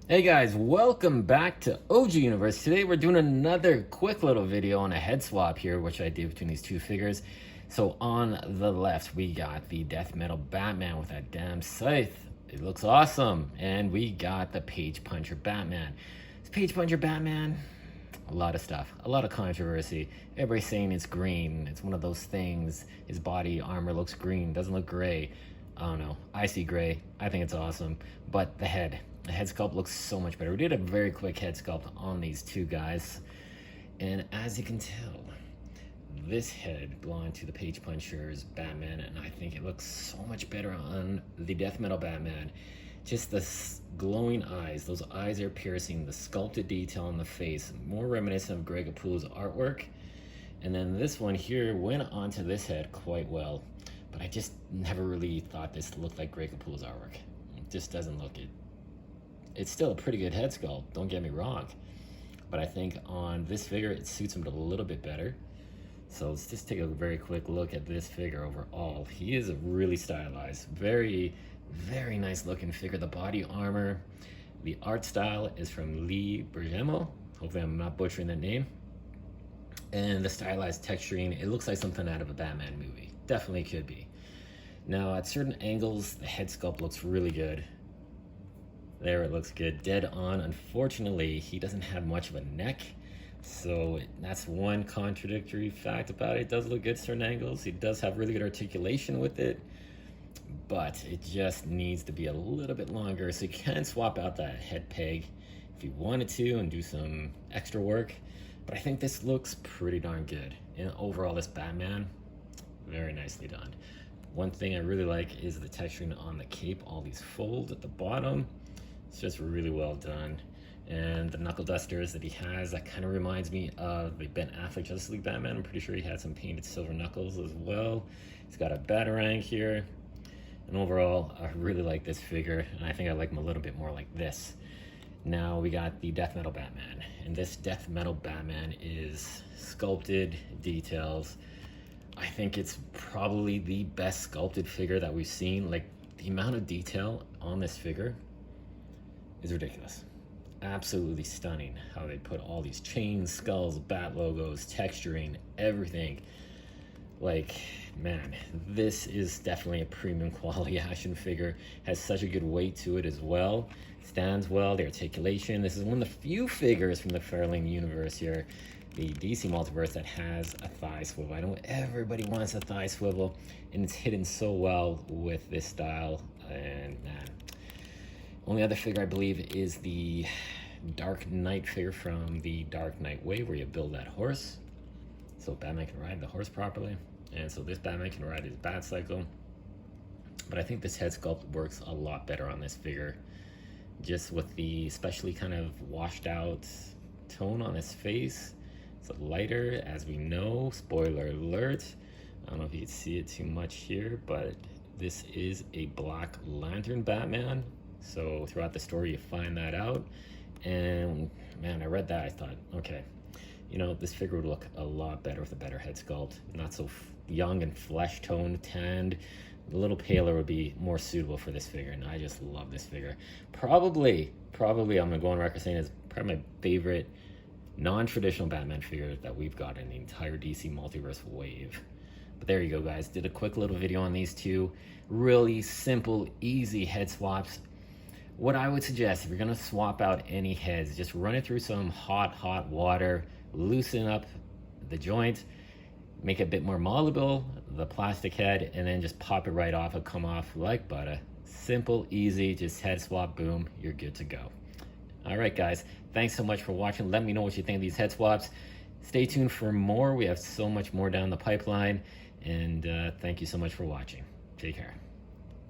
Hey guys, welcome back to OG Universe. Today we're doing another quick little video on a head swap here, which I did between these two figures. So on the left, we got the death metal Batman with that damn scythe. It looks awesome. And we got the Page Puncher Batman. This Page Puncher Batman, a lot of stuff, a lot of controversy. Everybody's saying it's green. It's one of those things. His body armor looks green, doesn't look gray. I don't know. I see gray. I think it's awesome. But the head sculpt looks so much better. We did a very quick head sculpt on these two guys. And as you can tell, this head belonged to the Page Puncher's Batman, and I think it looks so much better on the death metal Batman. Just the glowing eyes. Those eyes are piercing. The sculpted detail on the face, more reminiscent of Greg Capullo's artwork. And then this one here went onto this head quite well. But I just never really thought this looked like Greg Capullo's artwork. It just doesn't look it. It's still a pretty good head sculpt, don't get me wrong. But I think on this figure, it suits him a little bit better. So let's just take a very quick look at this figure overall. He is really stylized. Very, very nice looking figure. The body armor, the art style is from Lee Bergamo. Hopefully I'm not butchering that name. And the stylized texturing, it looks like something out of a Batman movie. Definitely could be. Now, at certain angles, the head sculpt looks really good. There, it looks good. Dead on. Unfortunately, he doesn't have much of a neck. So that's one contradictory fact about it. It does look good at certain angles. He does have really good articulation with it. But it just needs to be a little bit longer. So you can swap out that head peg if you wanted to and do some extra work. But I think this looks pretty darn good. And overall, this Batman, very nicely done. One thing I really like is the texturing on the cape, all these folds at the bottom. It's just really well done. And the knuckle dusters that he has, that kind of reminds me of the Ben Affleck Justice League Batman. I'm pretty sure he had some painted silver knuckles as well. He's got a batarang here. And overall, I really like this figure, and I think I like him a little bit more like this. Now we got the death metal Batman, and this death metal Batman is sculpted details. I think it's probably the best sculpted figure that we've seen. Like, the amount of detail on this figure is ridiculous. Absolutely stunning how they put all these chains, skulls, bat logos, texturing, everything. Like, man, this is definitely a premium quality action figure. Has such a good weight to it as well. Stands well, the articulation. This is one of the few figures from the Mcfarlane universe here, the DC Multiverse, that has a thigh swivel. I know everybody wants a thigh swivel, and it's hidden so well with this style. And man, only other figure I believe is the Dark Knight figure from the Dark Knight Way, where you build that horse so Batman can ride the horse properly. And so this Batman can ride his bat cycle. But I think this head sculpt works a lot better on this figure, just with the especially kind of washed out tone on his face. It's lighter, as we know. Spoiler alert. I don't know if you can see it too much here, but this is a Black Lantern Batman. So throughout the story, you find that out. And man, I read that, I thought, okay, you know, this figure would look a lot better with a better head sculpt. Not so young and flesh toned, tanned. A little paler would be more suitable for this figure, and I just love this figure. Probably I'm gonna go on record saying it's probably my favorite non-traditional Batman figure that we've got in the entire DC Multiverse wave. But there you go, guys. Did a quick little video on these two. Really simple, easy head swaps. What I would suggest, if you're gonna swap out any heads, just run it through some hot water, loosen up the joint, make it a bit more malleable, the plastic head, and then just pop it right off. It'll come off like butter. Simple, easy, just head swap, boom, you're good to go. All right, guys, thanks so much for watching. Let me know what you think of these head swaps. Stay tuned for more. We have so much more down the pipeline, and thank you so much for watching. Take care.